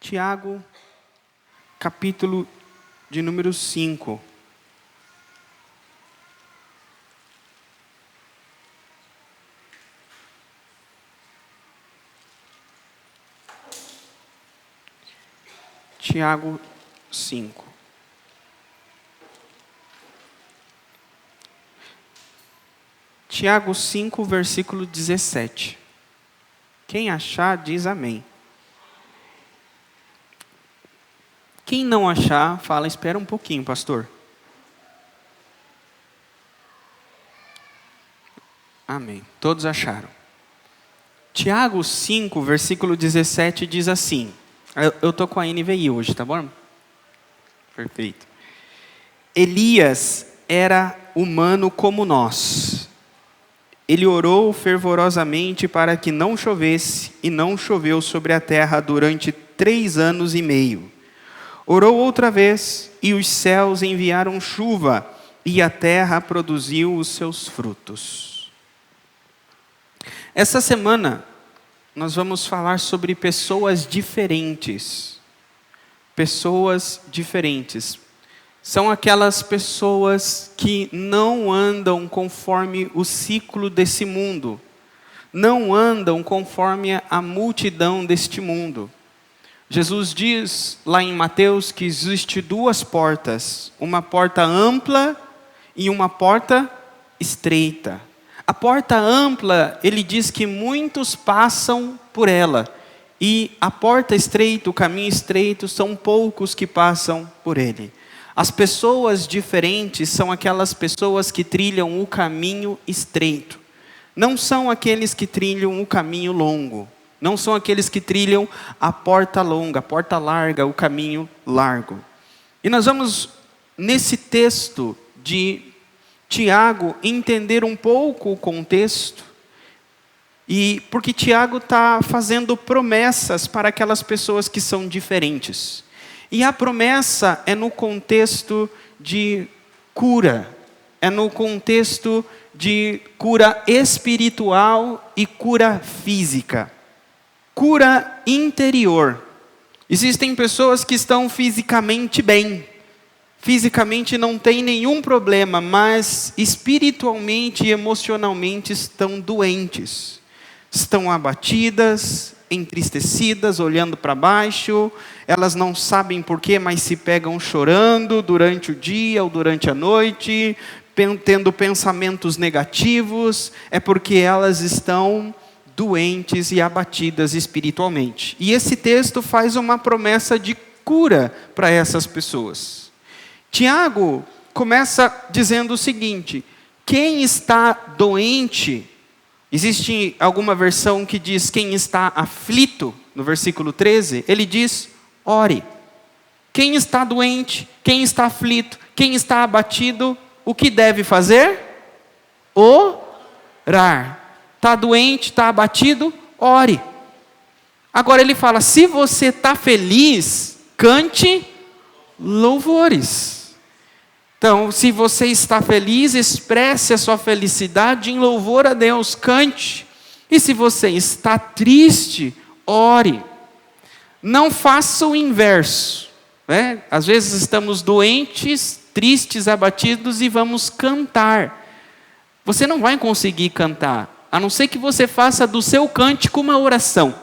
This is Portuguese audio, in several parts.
Tiago, capítulo de número 5. Tiago 5. Tiago 5, versículo 17. Quem achar, diz amém. Quem não achar, fala, espera um pouquinho, pastor. Amém. Todos acharam. Tiago 5, versículo 17 diz assim. Eu estou com a NVI hoje, tá bom? Perfeito. Elias era humano como nós. Ele orou fervorosamente para que não chovesse, e não choveu sobre a terra durante 3 anos e meio. Orou outra vez, e os céus enviaram chuva, e a terra produziu os seus frutos. Essa semana, nós vamos falar sobre pessoas diferentes. Pessoas diferentes. São aquelas pessoas que não andam conforme o ciclo desse mundo. Não andam conforme a multidão deste mundo. Jesus diz lá em Mateus que existe 2 portas. Uma porta ampla e uma porta estreita. A porta ampla, ele diz que muitos passam por ela. E a porta estreita, o caminho estreito, são poucos que passam por ele. As pessoas diferentes são aquelas pessoas que trilham o caminho estreito. Não são aqueles que trilham o caminho longo. Não são aqueles que trilham a porta longa, a porta larga, o caminho largo. E nós vamos, nesse texto de Tiago, entender um pouco o contexto. E porque Tiago está fazendo promessas para aquelas pessoas que são diferentes. E a promessa é no contexto de cura. É no contexto de cura espiritual e cura física. Cura interior. Existem pessoas que estão fisicamente bem. Fisicamente não tem nenhum problema, mas espiritualmente e emocionalmente estão doentes. Estão abatidas, entristecidas, olhando para baixo. Elas não sabem porquê, mas se pegam chorando durante o dia ou durante a noite, tendo pensamentos negativos. É porque elas estão doentes e abatidas espiritualmente. E esse texto faz uma promessa de cura para essas pessoas. Tiago começa dizendo o seguinte: quem está doente, existe alguma versão que diz quem está aflito, no versículo 13, ele diz, ore. Quem está doente, quem está aflito, quem está abatido, o que deve fazer? Orar. Está doente, está abatido, ore. Agora ele fala, se você está feliz, cante louvores. Então, se você está feliz, expresse a sua felicidade em louvor a Deus, cante. E se você está triste, ore. Não faça o inverso. Né? Às vezes estamos doentes, tristes, abatidos e vamos cantar. Você não vai conseguir cantar, a não ser que você faça do seu cântico uma oração.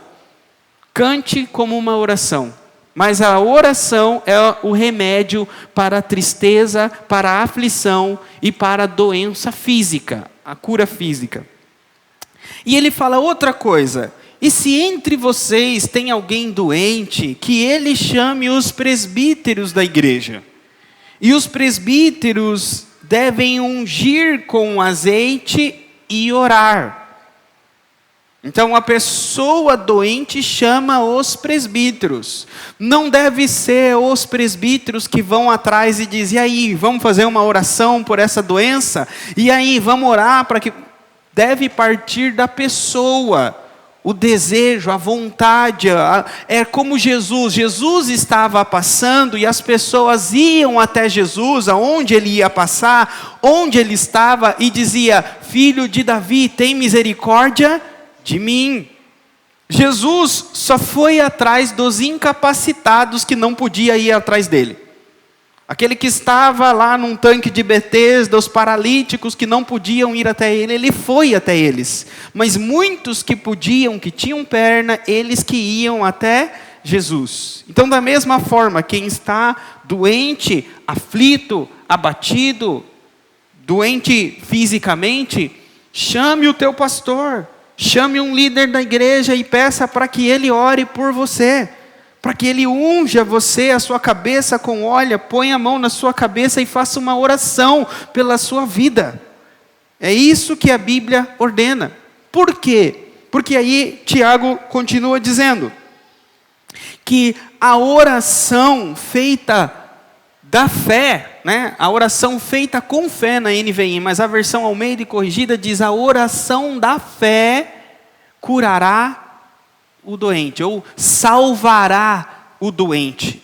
Cante como uma oração. Mas a oração é o remédio para a tristeza, para a aflição e para a doença física, a cura física. E ele fala outra coisa. E se entre vocês tem alguém doente, que ele chame os presbíteros da igreja. E os presbíteros devem ungir com azeite e orar. Então a pessoa doente chama os presbíteros. Não deve ser os presbíteros que vão atrás e dizem, e aí, vamos fazer uma oração por essa doença? E aí, vamos orar para que... Deve partir da pessoa. O desejo, a vontade. É como Jesus. Jesus estava passando e as pessoas iam até Jesus, aonde ele ia passar, onde ele estava, e dizia, filho de Davi, tem misericórdia de mim. Jesus só foi atrás dos incapacitados que não podia ir atrás dele. Aquele que estava lá num tanque de Betesda, os paralíticos que não podiam ir até ele, ele foi até eles. Mas muitos que podiam, que tinham perna, eles que iam até Jesus. Então, da mesma forma, quem está doente, aflito, abatido, doente fisicamente, chame o teu pastor, chame um líder da igreja e peça para que ele ore por você. Para que ele unja você, a sua cabeça com óleo, ponha a mão na sua cabeça e faça uma oração pela sua vida. É isso que a Bíblia ordena. Por quê? Porque aí Tiago continua dizendo que a oração feita da fé, né? A oração feita com fé na NVI, mas a versão Almeida e Corrigida diz: a oração da fé curará o doente, ou salvará o doente,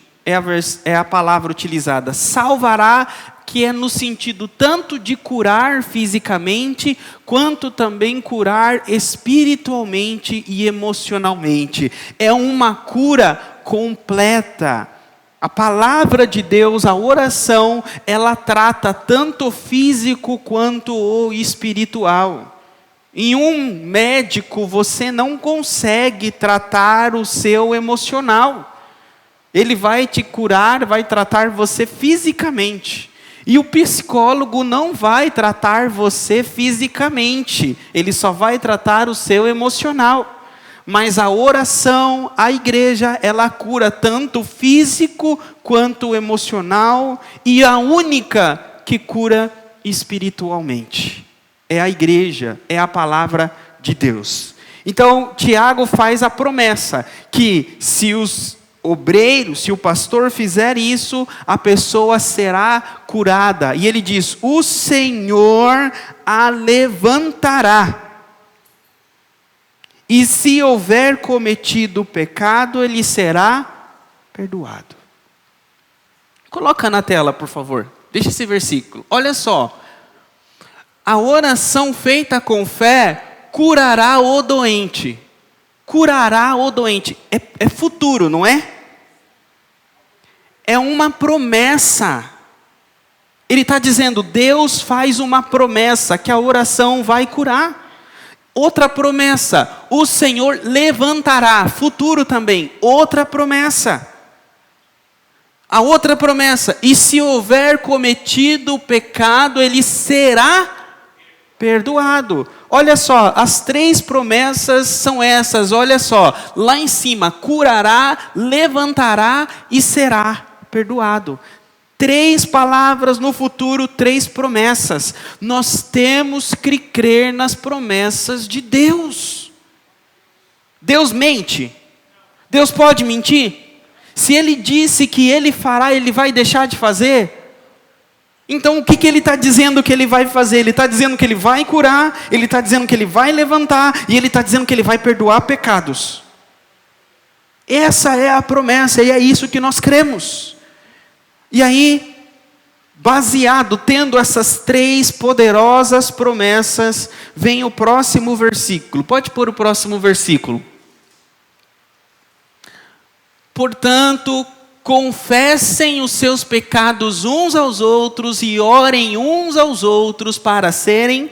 é a palavra utilizada, salvará, que é no sentido tanto de curar fisicamente, quanto também curar espiritualmente e emocionalmente, é uma cura completa. A palavra de Deus, a oração, ela trata tanto o físico quanto o espiritual. Em um médico, você não consegue tratar o seu emocional. Ele vai te curar, vai tratar você fisicamente. E o psicólogo não vai tratar você fisicamente. Ele só vai tratar o seu emocional. Mas a oração, a igreja, ela cura tanto o físico quanto o emocional. E a única que cura espiritualmente é a igreja, é a palavra de Deus. Então, Tiago faz a promessa que se os obreiros, se o pastor fizer isso, a pessoa será curada. E ele diz: o Senhor a levantará. E se houver cometido pecado, ele será perdoado. Coloca na tela, por favor. Deixa esse versículo. Olha só. A oração feita com fé curará o doente. Curará o doente. É futuro, não é? É uma promessa. Ele está dizendo, Deus faz uma promessa que a oração vai curar. Outra promessa, o Senhor levantará. Futuro também, outra promessa. A outra promessa, e se houver cometido pecado, ele será perdoado. Olha só, as 3 promessas são essas, olha só, lá em cima, curará, levantará e será perdoado. 3 palavras no futuro, 3 promessas. Nós temos que crer nas promessas de Deus. Deus mente? Deus pode mentir? Se Ele disse que Ele fará, Ele vai deixar de fazer? Então o que Ele está dizendo que Ele vai fazer? Ele está dizendo que Ele vai curar, Ele está dizendo que Ele vai levantar, e Ele está dizendo que Ele vai perdoar pecados. Essa é a promessa, e é isso que nós cremos. E aí, baseado, tendo essas 3 poderosas promessas, vem o próximo versículo. Pode pôr o próximo versículo. Portanto, confessem os seus pecados uns aos outros e orem uns aos outros para serem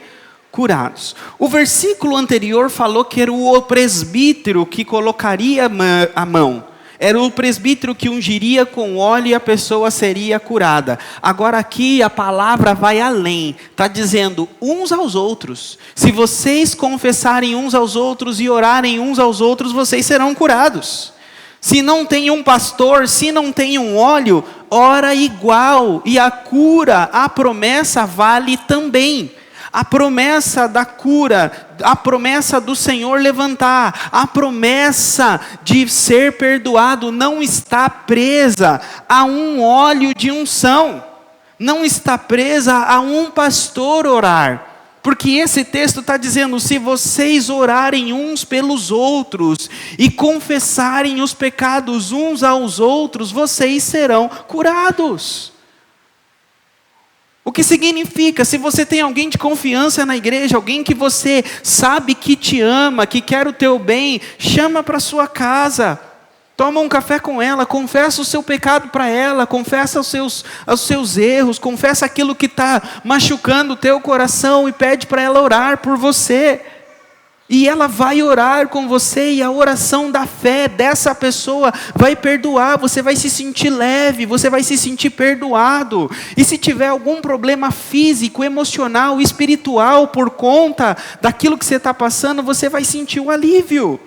curados. O versículo anterior falou que era o presbítero que colocaria a mão. Era o presbítero que ungiria com óleo e a pessoa seria curada. Agora aqui a palavra vai além. Está dizendo uns aos outros. Se vocês confessarem uns aos outros e orarem uns aos outros, vocês serão curados. Se não tem um pastor, se não tem um óleo, ora igual. E a cura, a promessa vale também. A promessa da cura, a promessa do Senhor levantar, a promessa de ser perdoado não está presa a um óleo de unção, não está presa a um pastor orar. Porque esse texto está dizendo, se vocês orarem uns pelos outros e confessarem os pecados uns aos outros, vocês serão curados. O que significa, se você tem alguém de confiança na igreja, alguém que você sabe que te ama, que quer o teu bem, chama para sua casa, toma um café com ela, confessa o seu pecado para ela, confessa os seus erros, confessa aquilo que está machucando o teu coração e pede para ela orar por você. E ela vai orar com você, e a oração da fé dessa pessoa vai perdoar, você vai se sentir leve, você vai se sentir perdoado. E se tiver algum problema físico, emocional, espiritual, por conta daquilo que você está passando, você vai sentir o alívio.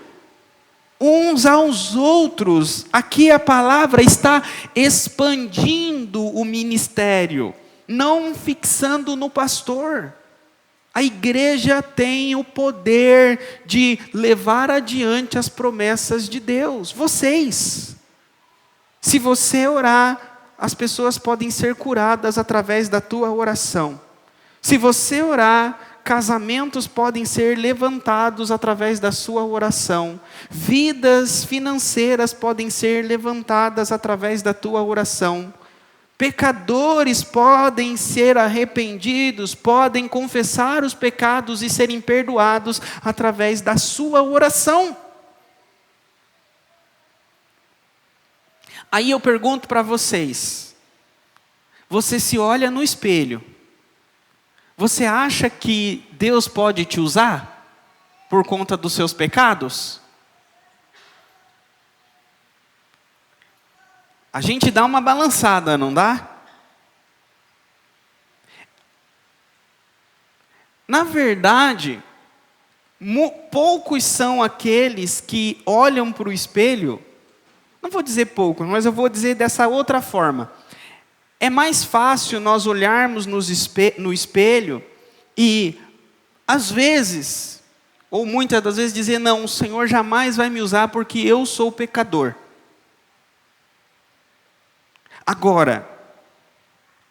Uns aos outros, aqui a palavra está expandindo o ministério, não fixando no pastor. A igreja tem o poder de levar adiante as promessas de Deus. Vocês. Se você orar, as pessoas podem ser curadas através da tua oração. Se você orar, casamentos podem ser levantados através da sua oração. Vidas financeiras podem ser levantadas através da tua oração. Pecadores podem ser arrependidos, podem confessar os pecados e serem perdoados através da sua oração. Aí eu pergunto para vocês, você se olha no espelho, você acha que Deus pode te usar por conta dos seus pecados? A gente dá uma balançada, não dá? Na verdade, poucos são aqueles que olham para o espelho, não vou dizer poucos, mas eu vou dizer dessa outra forma. É mais fácil nós olharmos no espelho e, às vezes, ou muitas das vezes dizer, não, o Senhor jamais vai me usar porque eu sou pecador. Agora,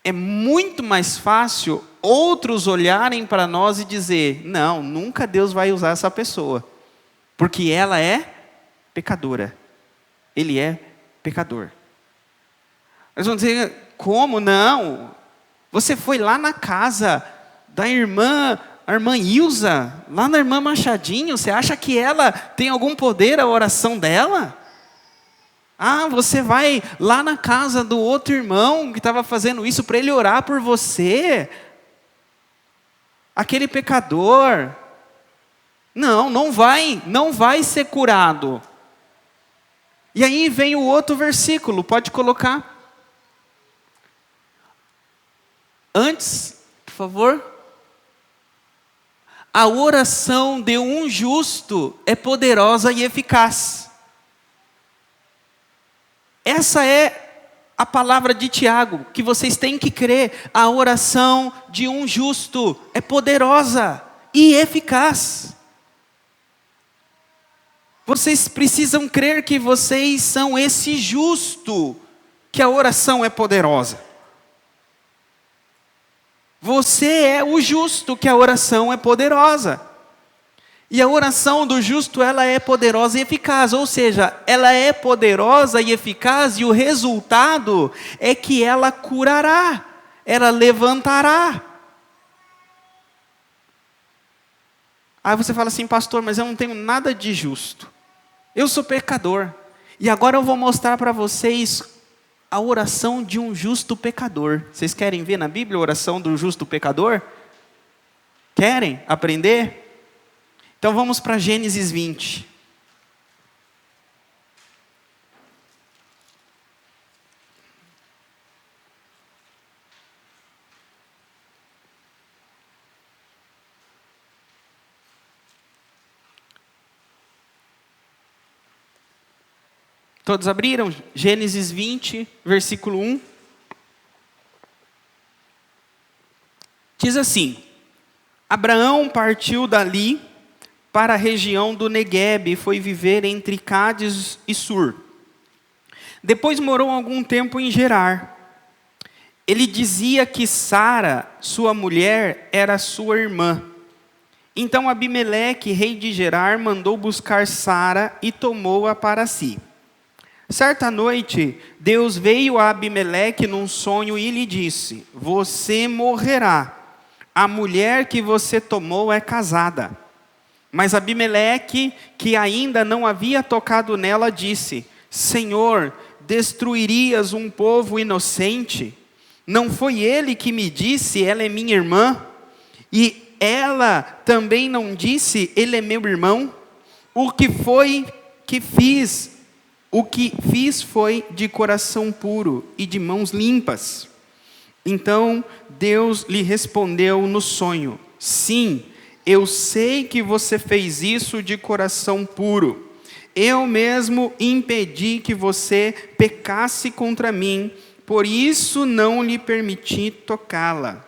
é muito mais fácil outros olharem para nós e dizer, não, nunca Deus vai usar essa pessoa, porque ela é pecadora, ele é pecador. Eles vão dizer, como não? Você foi lá na casa da a irmã Ilza, lá na irmã Machadinho, você acha que ela tem algum poder a oração dela? Ah, você vai lá na casa do outro irmão que estava fazendo isso para ele orar por você? Aquele pecador. Não vai ser curado. E aí vem o outro versículo, pode colocar. Antes, por favor. A oração de um justo é poderosa e eficaz. Essa é a palavra de Tiago, que vocês têm que crer. A oração de um justo é poderosa e eficaz. Vocês precisam crer que vocês são esse justo, que a oração é poderosa. Você é o justo, que a oração é poderosa. E a oração do justo, ela é poderosa e eficaz, ou seja, ela é poderosa e eficaz, e o resultado é que ela curará, ela levantará. Aí você fala assim, pastor, mas eu não tenho nada de justo, eu sou pecador, e agora eu vou mostrar para vocês a oração de um justo pecador. Vocês querem ver na Bíblia a oração do justo pecador? Querem aprender? Então vamos para Gênesis 20. Todos abriram? Gênesis 20, versículo 1. Diz assim: Abraão partiu dali para a região do Neguebe e foi viver entre Cádiz e Sur. Depois morou algum tempo em Gerar. Ele dizia que Sara, sua mulher, era sua irmã. Então Abimeleque, rei de Gerar, mandou buscar Sara e tomou-a para si. Certa noite, Deus veio a Abimeleque num sonho e lhe disse: você morrerá. A mulher que você tomou é casada. Mas Abimeleque, que ainda não havia tocado nela, disse: Senhor, destruirias um povo inocente? Não foi ele que me disse, ela é minha irmã? E ela também não disse, ele é meu irmão? O que fiz foi de coração puro e de mãos limpas. Então Deus lhe respondeu no sonho: sim, eu sei que você fez isso de coração puro. Eu mesmo impedi que você pecasse contra mim, por isso não lhe permiti tocá-la.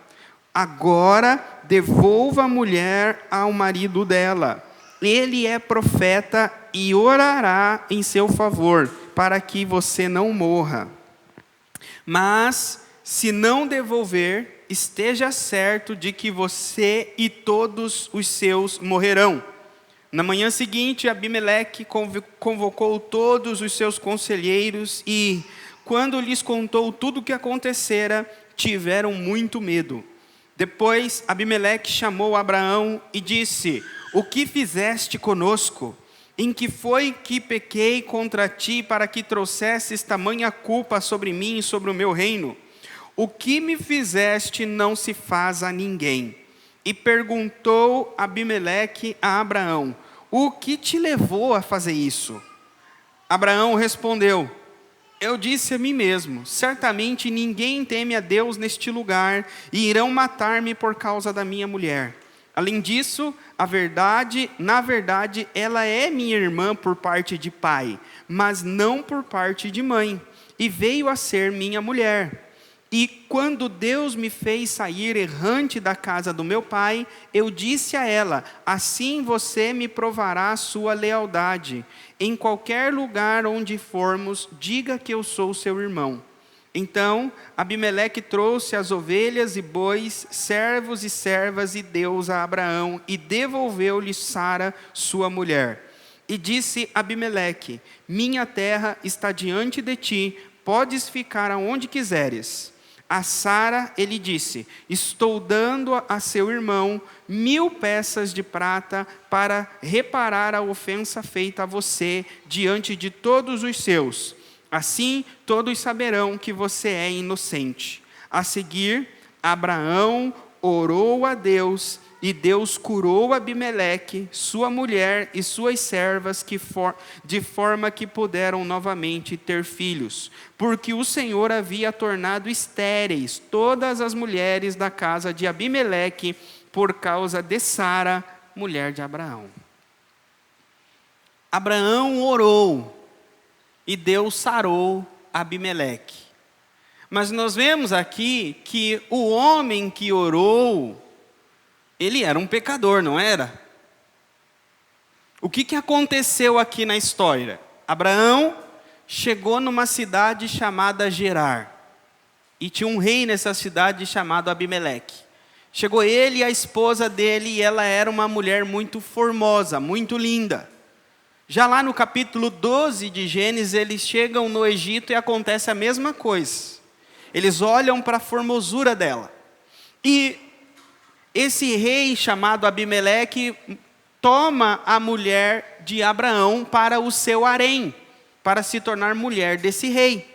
Agora devolva a mulher ao marido dela. Ele é profeta e orará em seu favor, para que você não morra. Mas, se não devolver, esteja certo de que você e todos os seus morrerão. Na manhã seguinte, Abimeleque convocou todos os seus conselheiros e, quando lhes contou tudo o que acontecera, tiveram muito medo. Depois, Abimeleque chamou Abraão e disse: o que fizeste conosco? Em que foi que pequei contra ti para que trouxesses tamanha culpa sobre mim e sobre o meu reino? O que me fizeste não se faz a ninguém. E perguntou Abimeleque a Abraão: o que te levou a fazer isso? Abraão respondeu: eu disse a mim mesmo, certamente ninguém teme a Deus neste lugar, e irão matar-me por causa da minha mulher. Além disso, na verdade, ela é minha irmã por parte de pai, mas não por parte de mãe, e veio a ser minha mulher. E quando Deus me fez sair errante da casa do meu pai, eu disse a ela: assim você me provará a sua lealdade. Em qualquer lugar onde formos, diga que eu sou seu irmão. Então Abimeleque trouxe as ovelhas e bois, servos e servas e deu a Abraão, e devolveu-lhe Sara, sua mulher. E disse Abimeleque: minha terra está diante de ti, podes ficar aonde quiseres. A Sara ele disse: estou dando a seu irmão 1000 peças de prata para reparar a ofensa feita a você diante de todos os seus. Assim todos saberão que você é inocente. A seguir, Abraão orou a Deus, e Deus curou Abimeleque, sua mulher e suas servas, de forma que puderam novamente ter filhos, porque o Senhor havia tornado estéreis todas as mulheres da casa de Abimeleque, por causa de Sara, mulher de Abraão. Abraão orou, e Deus sarou Abimeleque. Mas nós vemos aqui que o homem que orou, ele era um pecador, não era? O que aconteceu aqui na história? Abraão chegou numa cidade chamada Gerar. E tinha um rei nessa cidade chamado Abimeleque. Chegou ele e a esposa dele, e ela era uma mulher muito formosa, muito linda. Já lá no capítulo 12 de Gênesis, eles chegam no Egito e acontece a mesma coisa. Eles olham para a formosura dela. E esse rei chamado Abimeleque toma a mulher de Abraão para o seu harém, para se tornar mulher desse rei.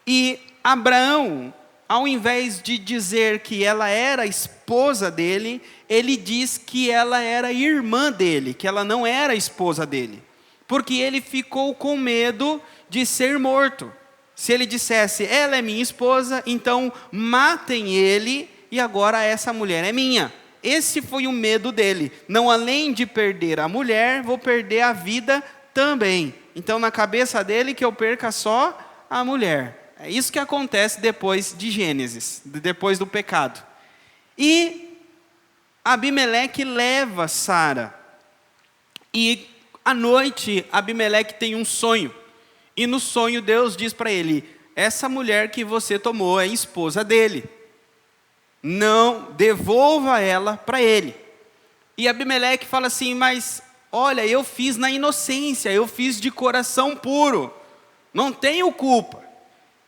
E Abraão, ao invés de dizer que ela era esposa dele, ele diz que ela era irmã dele, que ela não era esposa dele. Porque ele ficou com medo de ser morto. Se ele dissesse: ela é minha esposa, então matem ele, e agora essa mulher é minha. Esse foi o medo dele. Não, além de perder a mulher, vou perder a vida também. Então, na cabeça dele, que eu perca só a mulher. É isso que acontece depois de Gênesis, depois do pecado. E Abimeleque leva Sara. E à noite, Abimeleque tem um sonho. E no sonho Deus diz para ele: essa mulher que você tomou é esposa dele. Não, devolva ela para ele. E Abimeleque fala assim: mas olha, eu fiz na inocência, eu fiz de coração puro. Não tenho culpa.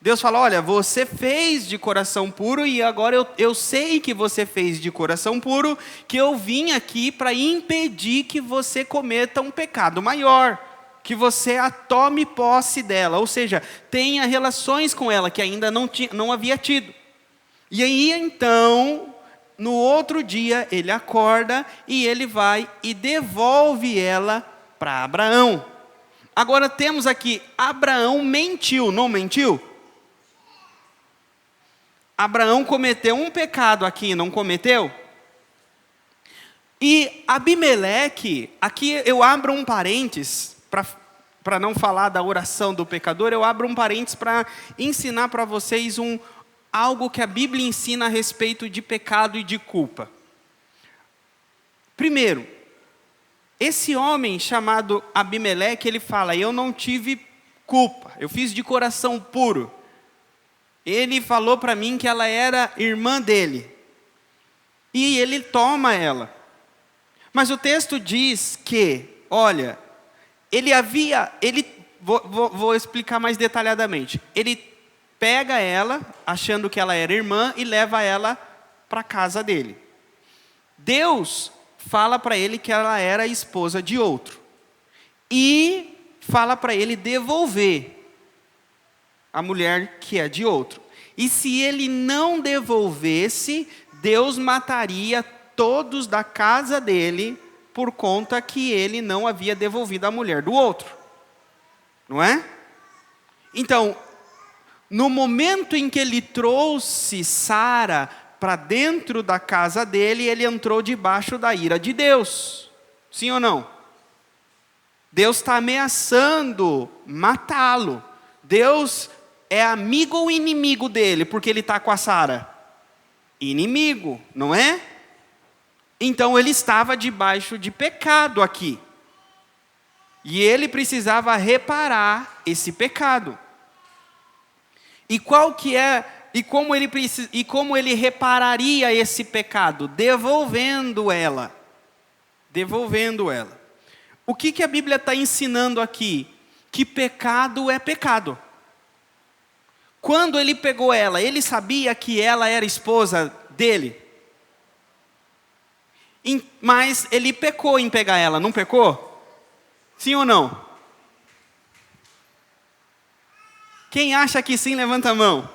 Deus fala, olha, você fez de coração puro e agora eu sei que você fez de coração puro, que eu vim aqui para impedir que você cometa um pecado maior, que você tome posse dela, ou seja, tenha relações com ela que ainda não havia tido. E aí então, no outro dia, ele acorda e ele vai e devolve ela para Abraão. Agora temos aqui, Abraão mentiu, não mentiu? Abraão cometeu um pecado aqui, não cometeu? E Abimeleque, aqui eu abro um parênteses, para não falar da oração do pecador, eu abro um parênteses para ensinar para vocês algo que a Bíblia ensina a respeito de pecado e de culpa. Primeiro, esse homem chamado Abimeleque, ele fala, eu não tive culpa, eu fiz de coração puro. Ele falou para mim que ela era irmã dele. E ele toma ela. Mas o texto diz que, olha, vou explicar mais detalhadamente. Ele pega ela, achando que ela era irmã, e leva ela para a casa dele. Deus fala para ele que ela era esposa de outro. E fala para ele devolver a mulher que é de outro. E se ele não devolvesse, Deus mataria todos da casa dele, por conta que ele não havia devolvido a mulher do outro. Não é? Então, no momento em que ele trouxe Sara para dentro da casa dele, ele entrou debaixo da ira de Deus. Sim ou não? Deus está ameaçando matá-lo. Deus é amigo ou inimigo dele, porque ele está com a Sara? Inimigo, não é? Então ele estava debaixo de pecado aqui. E ele precisava reparar esse pecado. E como ele repararia esse pecado? Devolvendo ela. Devolvendo ela. O que a Bíblia está ensinando aqui? Que pecado é pecado. Quando ele pegou ela, ele sabia que ela era esposa dele. Mas ele pecou em pegar ela, não pecou? Sim ou não? Quem acha que sim, levanta a mão.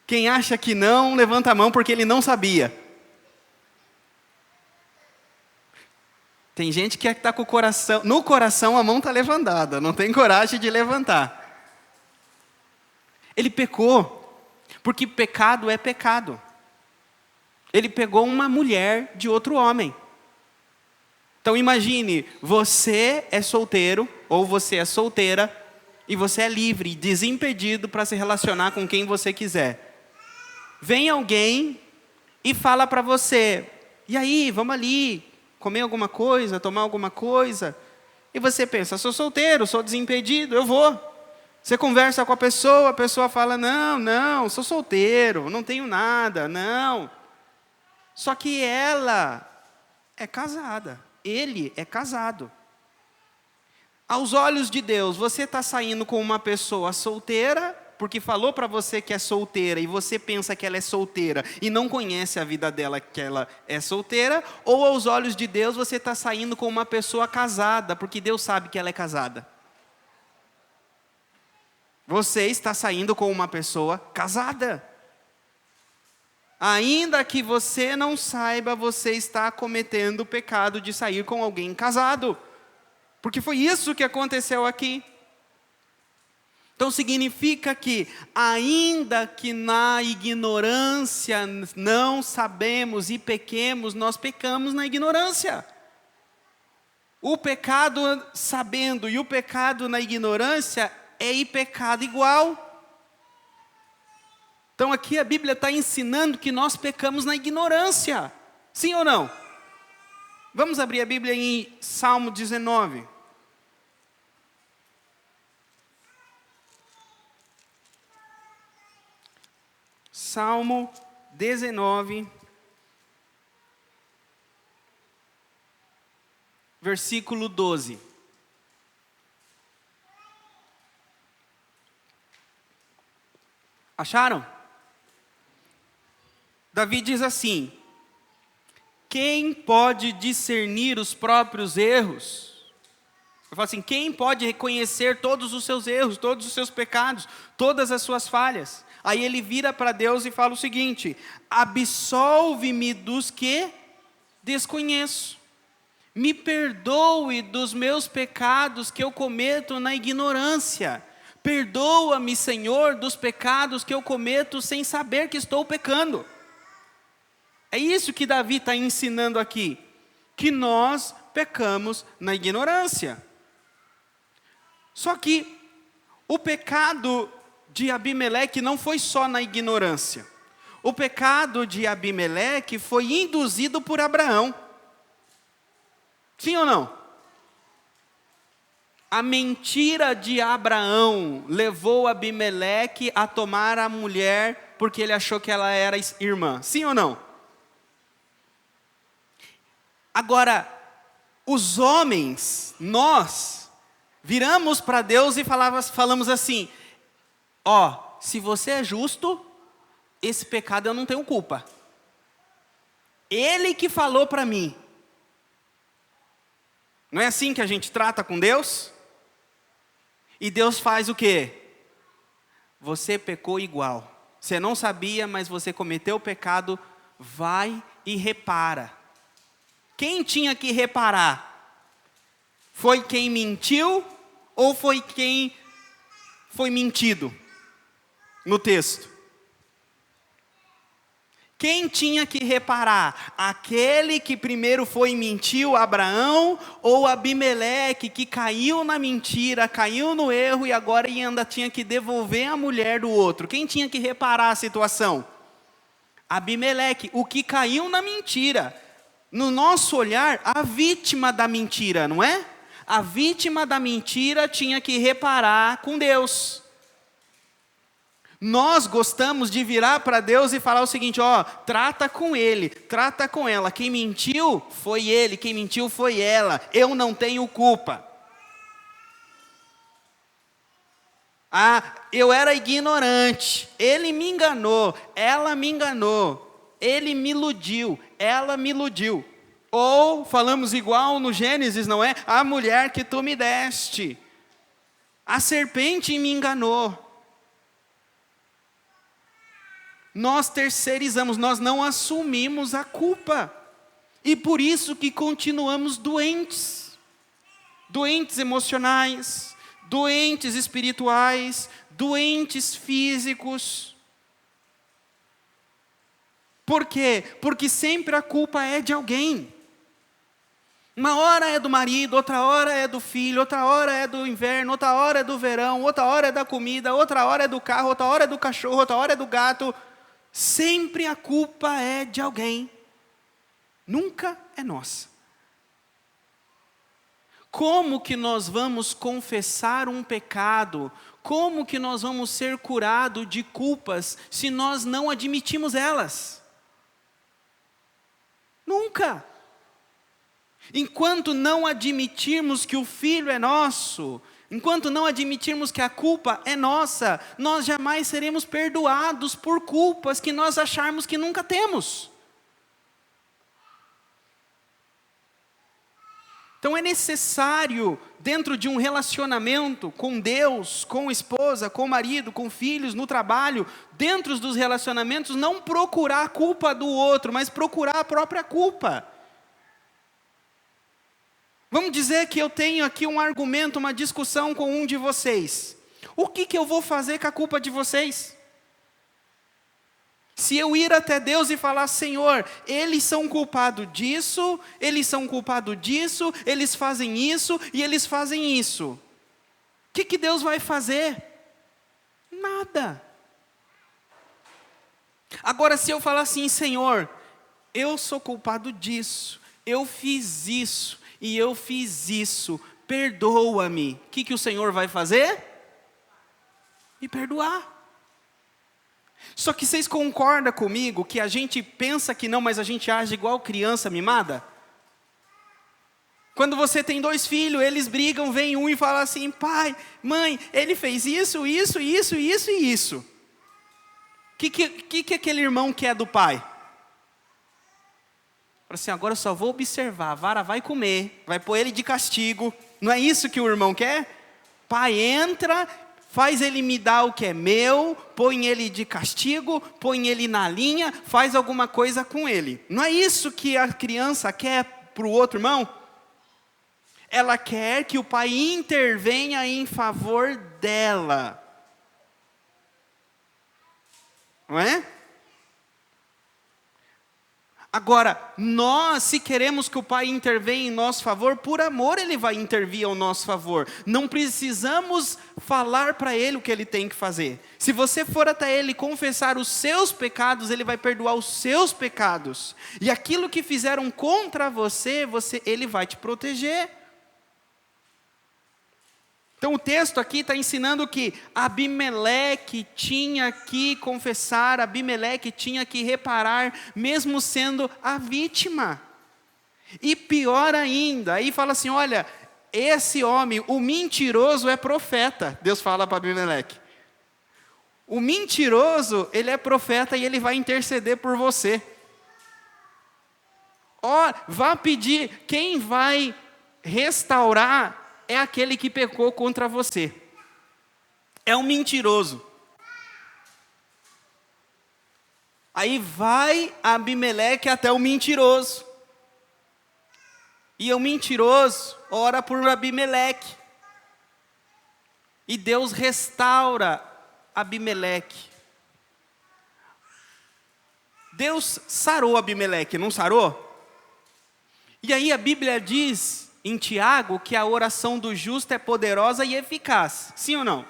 Quem acha que não, levanta a mão porque ele não sabia. Tem gente que está com o coração, no coração a mão está levantada, não tem coragem de levantar. Ele pecou, porque pecado é pecado. Ele pegou uma mulher de outro homem. Então imagine, você é solteiro, ou você é solteira, e você é livre, desimpedido para se relacionar com quem você quiser. Vem alguém e fala para você, e aí, vamos ali, comer alguma coisa, tomar alguma coisa. E você pensa, sou solteiro, sou desimpedido, eu vou. Você conversa com a pessoa fala, não, sou solteiro, não tenho nada, não. Só que ela é casada, ele é casado. Aos olhos de Deus, você está saindo com uma pessoa solteira, porque falou para você que é solteira, e você pensa que ela é solteira, e não conhece a vida dela, que ela é solteira, ou aos olhos de Deus, você está saindo com uma pessoa casada, porque Deus sabe que ela é casada. Você está saindo com uma pessoa casada. Ainda que você não saiba, você está cometendo o pecado de sair com alguém casado. Porque foi isso que aconteceu aqui. Então significa que, ainda que na ignorância não sabemos e pequemos, nós pecamos na ignorância. O pecado sabendo e o pecado na ignorância é pecado igual. Então aqui a Bíblia está ensinando que nós pecamos na ignorância. Sim ou não? Vamos abrir a Bíblia em Salmo 19. Salmo 19, versículo 12. Acharam? Davi diz assim: quem pode discernir os próprios erros? Eu falo assim, quem pode reconhecer todos os seus erros, todos os seus pecados, todas as suas falhas? Aí ele vira para Deus e fala o seguinte: absolve-me dos que desconheço. Me perdoe dos meus pecados que eu cometo na ignorância. Perdoa-me, Senhor, dos pecados que eu cometo sem saber que estou pecando. É isso que Davi está ensinando aqui, que nós pecamos na ignorância. Só que o pecado de Abimeleque não foi só na ignorância. O pecado de Abimeleque foi induzido por Abraão. Sim ou não? A mentira de Abraão levou Abimeleque a tomar a mulher porque ele achou que ela era irmã. Sim ou não? Agora, os homens, nós, viramos para Deus e falamos assim: ó, se você é justo, esse pecado eu não tenho culpa. Ele que falou para mim. Não é assim que a gente trata com Deus? E Deus faz o quê? Você pecou igual. Você não sabia, mas você cometeu o pecado, vai e repara. Quem tinha que reparar? Foi quem mentiu ou foi quem foi mentido no texto? Quem tinha que reparar? Aquele que primeiro foi e mentiu, Abraão, ou Abimeleque, que caiu na mentira, caiu no erro e agora ainda tinha que devolver a mulher do outro? Quem tinha que reparar a situação? Abimeleque, o que caiu na mentira. No nosso olhar, a vítima da mentira, não é? A vítima da mentira tinha que reparar com Deus. Nós gostamos de virar para Deus e falar o seguinte: ó, trata com ele, trata com ela. Quem mentiu foi ele, quem mentiu foi ela. Eu não tenho culpa. Ah, eu era ignorante, ele me enganou, ela me enganou, ele me iludiu, ela me iludiu. Ou falamos igual no Gênesis, não é? A mulher que tu me deste, a serpente me enganou. Nós terceirizamos, nós não assumimos a culpa. E por isso que continuamos doentes. Doentes emocionais, doentes espirituais, doentes físicos. Por quê? Porque sempre a culpa é de alguém. Uma hora é do marido, outra hora é do filho, outra hora é do inverno, outra hora é do verão, outra hora é da comida, outra hora é do carro, outra hora é do cachorro, outra hora é do gato. Sempre a culpa é de alguém, nunca é nossa. Como que nós vamos confessar um pecado? Como que nós vamos ser curados de culpas se nós não admitimos elas? Nunca. Enquanto não admitirmos que o filho é nosso, enquanto não admitirmos que a culpa é nossa, nós jamais seremos perdoados por culpas que nós acharmos que nunca temos. Então é necessário, dentro de um relacionamento com Deus, com esposa, com marido, com filhos, no trabalho, dentro dos relacionamentos, não procurar a culpa do outro, mas procurar a própria culpa. Vamos dizer que eu tenho aqui um argumento, uma discussão com um de vocês. O que eu vou fazer com a culpa de vocês? Se eu ir até Deus e falar: Senhor, eles são culpados disso, eles são culpados disso, eles fazem isso e eles fazem isso. O que Deus vai fazer? Nada. Agora, se eu falar assim: Senhor, eu sou culpado disso, eu fiz isso, e eu fiz isso, perdoa-me. O que o Senhor vai fazer? Me perdoar. Só que vocês concordam comigo que a gente pensa que não, mas a gente age igual criança mimada? Quando você tem 2 filhos, eles brigam, vem um e fala assim: pai, mãe, ele fez isso, isso, isso, isso e isso. que aquele irmão quer do pai? Fala assim, agora eu só vou observar, a vara vai comer, vai pôr ele de castigo. Não é isso que o irmão quer? Pai entra, faz ele me dar o que é meu, põe ele de castigo, põe ele na linha, faz alguma coisa com ele. Não é isso que a criança quer para o outro irmão? Ela quer que o pai intervenha em favor dela. Não é? Agora, nós, se queremos que o pai intervenha em nosso favor, por amor ele vai intervir ao nosso favor. Não precisamos falar para ele o que ele tem que fazer. Se você for até ele confessar os seus pecados, ele vai perdoar os seus pecados. E aquilo que fizeram contra você, ele vai te proteger. Então o texto aqui está ensinando que Abimeleque tinha que confessar, Abimeleque tinha que reparar, mesmo sendo a vítima. E pior ainda, aí fala assim, olha, esse homem, o mentiroso é profeta, Deus fala para Abimeleque. O mentiroso, ele é profeta e ele vai interceder por você. Ó, vá pedir, quem vai restaurar é aquele que pecou contra você. É um mentiroso. Aí vai Abimeleque até o mentiroso. E o mentiroso ora por Abimeleque. E Deus restaura Abimeleque. Deus sarou Abimeleque, não sarou? E aí a Bíblia diz em Tiago que a oração do justo é poderosa e eficaz. Sim ou não?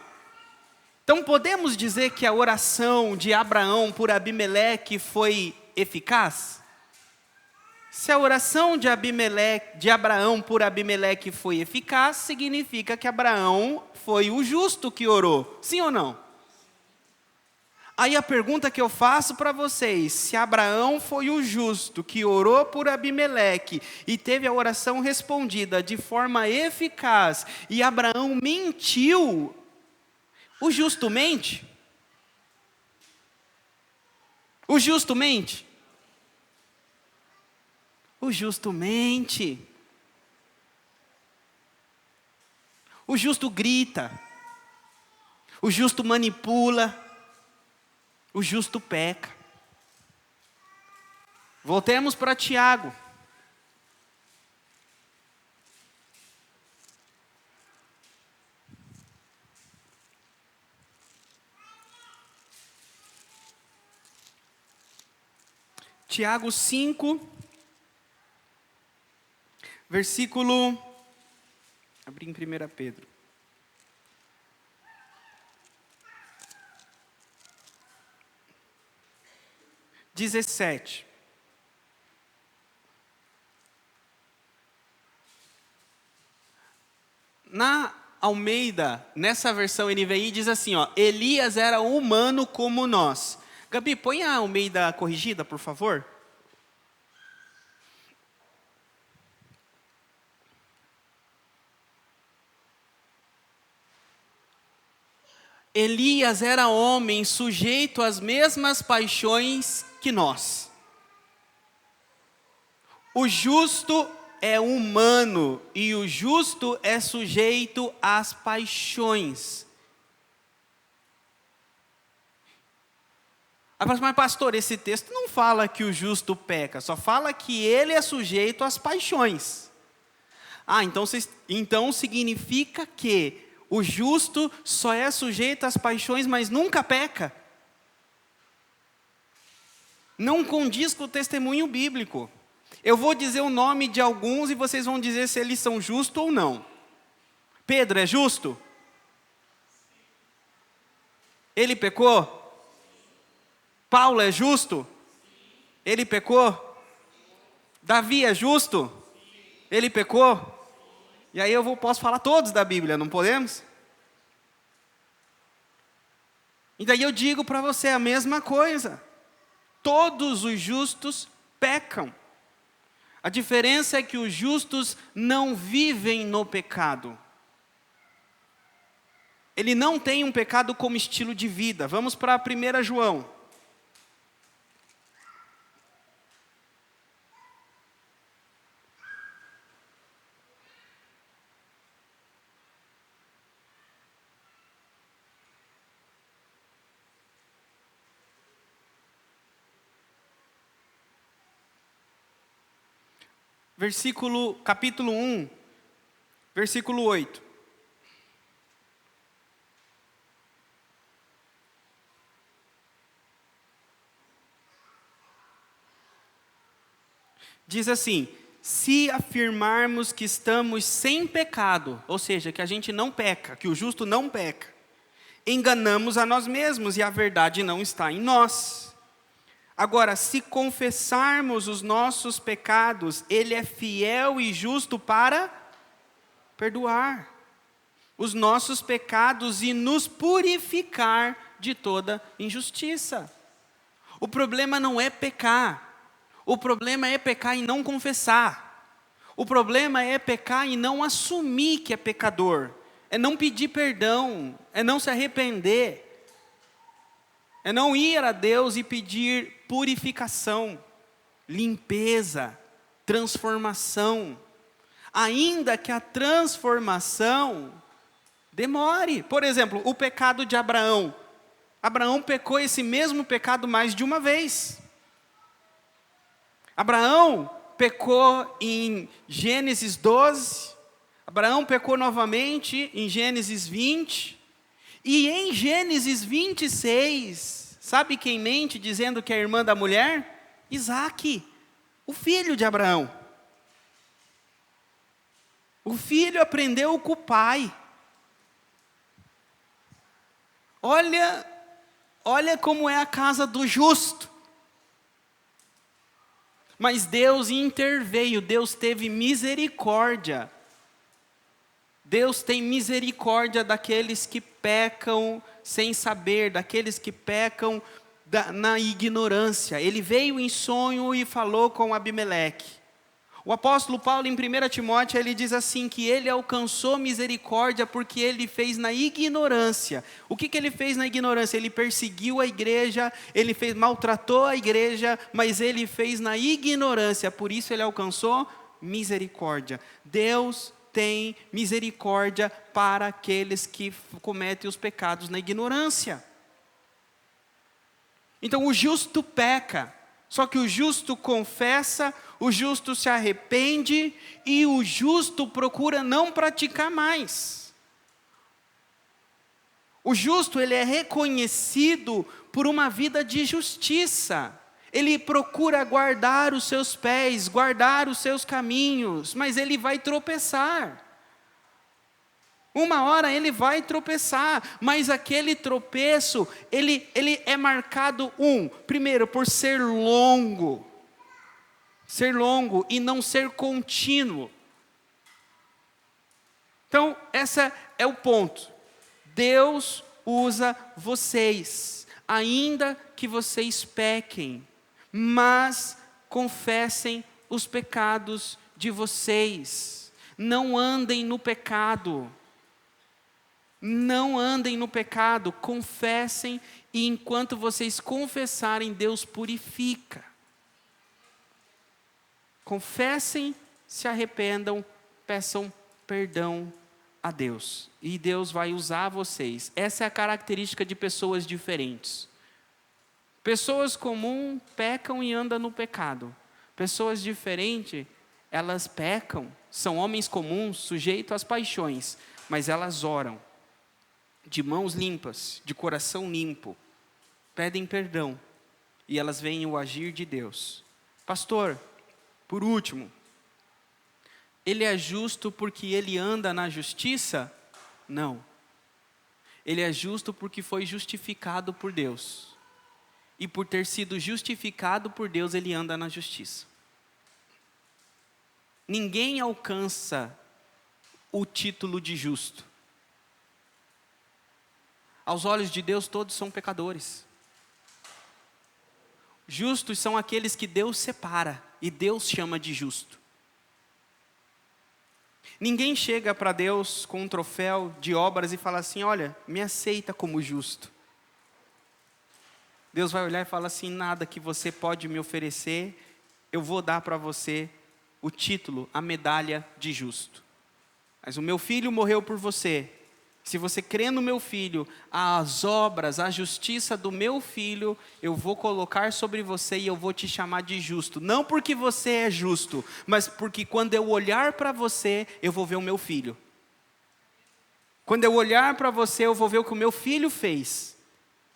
Então podemos dizer que a oração de Abraão por Abimeleque foi eficaz? Se a oração de Abraão por Abimeleque foi eficaz, significa que Abraão foi o justo que orou. Sim ou não? Aí a pergunta que eu faço para vocês, se Abraão foi o justo que orou por Abimeleque e teve a oração respondida de forma eficaz, e Abraão mentiu, o justo mente? O justo mente? O justo mente. O justo grita. O justo manipula. O justo peca. Voltemos para Tiago. Tiago 5, versículo... Abri em 1 Pedro. 17. Na Almeida, nessa versão NVI, diz assim, ó, Elias era humano como nós. Gabi, põe a Almeida corrigida, por favor. Elias era homem sujeito às mesmas paixões que nós. O justo é humano e o justo é sujeito às paixões. Mas pastor, esse texto não fala que o justo peca, só fala que ele é sujeito às paixões. Então significa que o justo só é sujeito às paixões, mas nunca peca. Não condiz com o testemunho bíblico. Eu vou dizer o nome de alguns e vocês vão dizer se eles são justos ou não. Pedro é justo? Ele pecou? Paulo é justo? Ele pecou? Davi é justo? Ele pecou? E aí posso falar todos da Bíblia, não podemos? E daí eu digo para você a mesma coisa. Todos os justos pecam. A diferença é que os justos não vivem no pecado. Ele não tem um pecado como estilo de vida. Vamos para 1 João. capítulo 1, versículo 8. Diz assim: se afirmarmos que estamos sem pecado, ou seja, que a gente não peca, que o justo não peca, enganamos a nós mesmos e a verdade não está em nós. Agora, se confessarmos os nossos pecados, Ele é fiel e justo para perdoar os nossos pecados e nos purificar de toda injustiça. O problema não é pecar. O problema é pecar e não confessar. O problema é pecar e não assumir que é pecador. É não pedir perdão, é não se arrepender. É não ir a Deus e pedir purificação, limpeza, transformação. Ainda que a transformação demore. Por exemplo, o pecado de Abraão. Abraão pecou esse mesmo pecado mais de uma vez. Abraão pecou em Gênesis 12, Abraão pecou novamente em Gênesis 20, e em Gênesis 26, sabe quem mente dizendo que é a irmã da mulher? Isaque, o filho de Abraão. O filho aprendeu com o pai. Olha como é a casa do justo. Mas Deus interveio, Deus teve misericórdia. Deus tem misericórdia daqueles que pecam sem saber, daqueles que pecam na ignorância. Ele veio em sonho e falou com Abimeleque. O apóstolo Paulo, em 1 Timóteo, ele diz assim, que ele alcançou misericórdia porque ele fez na ignorância. O que ele fez na ignorância? Ele perseguiu a igreja, maltratou a igreja, mas ele fez na ignorância, por isso ele alcançou misericórdia. Deus tem misericórdia para aqueles que cometem os pecados na ignorância. Então o justo peca, só que o justo confessa, o justo se arrepende e o justo procura não praticar mais. O justo, ele é reconhecido por uma vida de justiça. Ele procura guardar os seus pés, guardar os seus caminhos, mas ele vai tropeçar. Uma hora ele vai tropeçar, mas aquele tropeço, ele é marcado, primeiro, por ser longo e não ser contínuo. Então, esse é o ponto. Deus usa vocês, ainda que vocês pequem, mas confessem os pecados de vocês. Não andem no pecado. Não andem no pecado, confessem, e enquanto vocês confessarem, Deus purifica. Confessem, se arrependam, peçam perdão a Deus. E Deus vai usar vocês. Essa é a característica de pessoas diferentes. Pessoas comuns pecam e andam no pecado. Pessoas diferentes, elas pecam, são homens comuns, sujeitos às paixões, mas elas oram. De mãos limpas, de coração limpo, pedem perdão, e elas veem o agir de Deus. Pastor, por último, ele é justo porque ele anda na justiça? Não. Ele é justo porque foi justificado por Deus. E por ter sido justificado por Deus, ele anda na justiça. Ninguém alcança o título de justo. Aos olhos de Deus, todos são pecadores. Justos são aqueles que Deus separa e Deus chama de justo. Ninguém chega para Deus com um troféu de obras e fala assim, olha, me aceita como justo. Deus vai olhar e falar assim, nada que você pode me oferecer, eu vou dar para você o título, a medalha de justo. Mas o meu filho morreu por você, Se você crê no meu filho, as obras, a justiça do meu filho, eu vou colocar sobre você e eu vou te chamar de justo. Não porque você é justo, mas porque quando eu olhar para você, eu vou ver o meu filho. Quando eu olhar para você, eu vou ver o que o meu filho fez.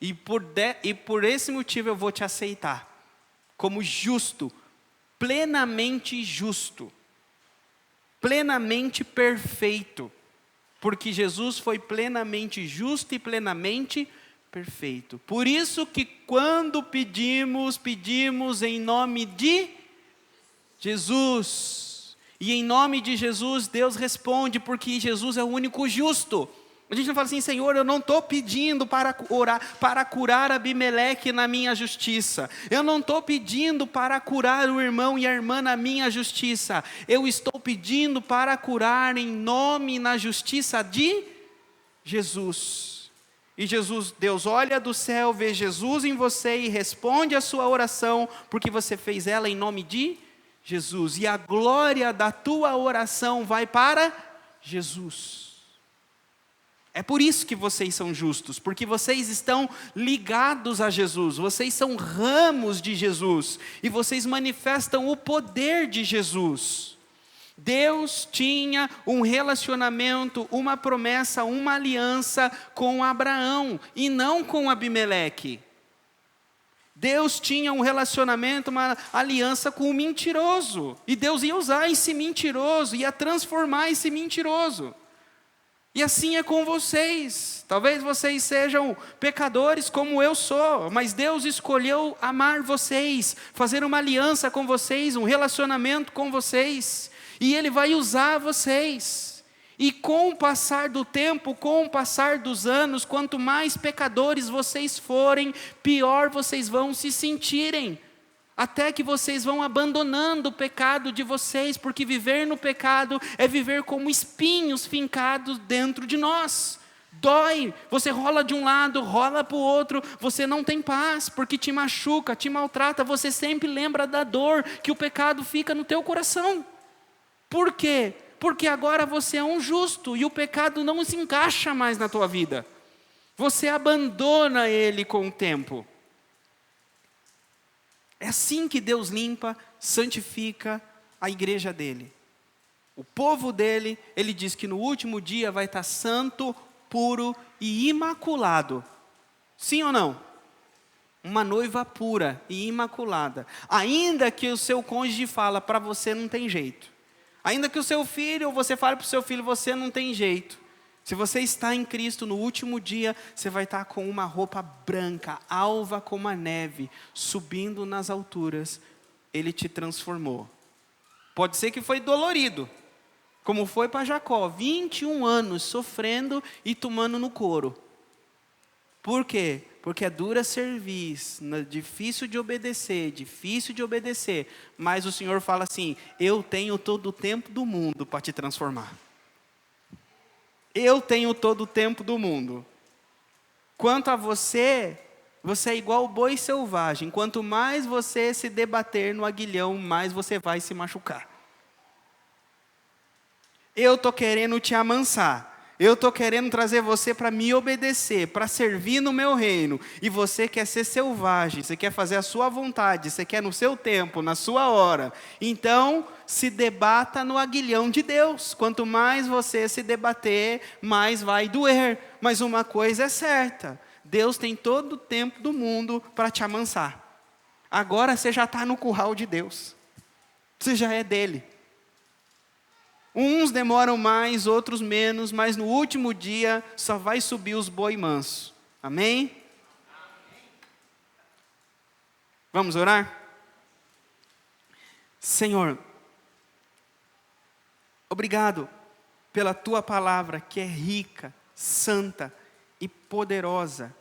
E por esse motivo eu vou te aceitar como justo, plenamente justo, plenamente perfeito. Porque Jesus foi plenamente justo e plenamente perfeito. Por isso que quando pedimos em nome de Jesus. E em nome de Jesus, Deus responde, porque Jesus é o único justo. A gente não fala assim, Senhor, eu não estou pedindo para orar, para curar Abimeleque na minha justiça. Eu não estou pedindo para curar o irmão e a irmã na minha justiça. Eu estou pedindo para curar em nome e na justiça de Jesus. E Jesus, Deus olha do céu, vê Jesus em você e responde a sua oração, porque você fez ela em nome de Jesus. E a glória da tua oração vai para Jesus. É por isso que vocês são justos, porque vocês estão ligados a Jesus, vocês são ramos de Jesus, e vocês manifestam o poder de Jesus. Deus tinha um relacionamento, uma promessa, uma aliança com Abraão, e não com Abimeleque. Deus tinha um relacionamento, uma aliança com o mentiroso, e Deus ia usar esse mentiroso, ia transformar esse mentiroso. E assim é com vocês. Talvez vocês sejam pecadores como eu sou, mas Deus escolheu amar vocês, fazer uma aliança com vocês, um relacionamento com vocês, e Ele vai usar vocês. E com o passar do tempo, com o passar dos anos, quanto mais pecadores vocês forem, pior vocês vão se sentirem. Até que vocês vão abandonando o pecado de vocês, porque viver no pecado é viver como espinhos fincados dentro de nós. Dói, você rola de um lado, rola para o outro, você não tem paz, porque te machuca, te maltrata, você sempre lembra da dor que o pecado fica no teu coração. Por quê? Porque agora você é um justo e o pecado não se encaixa mais na tua vida. Você abandona ele com o tempo. É assim que Deus limpa, santifica a igreja dele. O povo dele, ele diz que no último dia vai estar santo, puro e imaculado. Sim ou não? Uma noiva pura e imaculada. Ainda que o seu cônjuge fala, para você não tem jeito. Ainda que o seu filho, ou você fale para o seu filho, você não tem jeito. Se você está em Cristo, no último dia, você vai estar com uma roupa branca, alva como a neve, subindo nas alturas. Ele te transformou. Pode ser que foi dolorido, como foi para Jacó, 21 anos sofrendo e tomando no couro. Por quê? Porque é dura serviço, difícil de obedecer, mas o Senhor fala assim, eu tenho todo o tempo do mundo para te transformar. Eu tenho todo o tempo do mundo. Quanto a você, você é igual o boi selvagem. Quanto mais você se debater no aguilhão, mais você vai se machucar. Eu estou querendo te amansar. Eu estou querendo trazer você para me obedecer, para servir no meu reino. E você quer ser selvagem, você quer fazer a sua vontade, você quer no seu tempo, na sua hora. Então, se debata no aguilhão de Deus. Quanto mais você se debater, mais vai doer. Mas uma coisa é certa, Deus tem todo o tempo do mundo para te amansar. Agora você já está no curral de Deus. Você já é dele. Uns demoram mais, outros menos, mas no último dia só vai subir os boi mansos. Amém? Vamos orar? Senhor, obrigado pela tua palavra que é rica, santa e poderosa,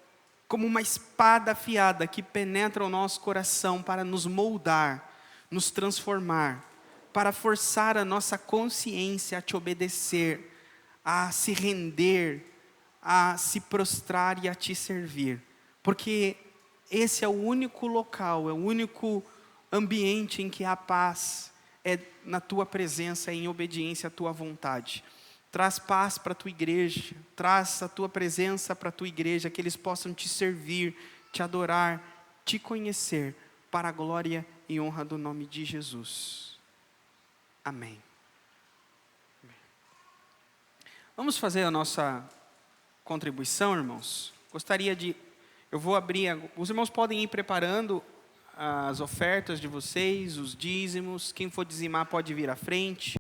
como uma espada afiada que penetra o nosso coração para nos moldar, nos transformar, para forçar a nossa consciência a te obedecer, a se render, a se prostrar e a te servir. Porque esse é o único local, é o único ambiente em que há paz, é na tua presença, em obediência à tua vontade. Traz paz para a tua igreja, traz a tua presença para a tua igreja, que eles possam te servir, te adorar, te conhecer, para a glória e honra do nome de Jesus. Amém. Vamos fazer a nossa contribuição, irmãos? Eu vou abrir, os irmãos podem ir preparando as ofertas de vocês, os dízimos, quem for dizimar pode vir à frente.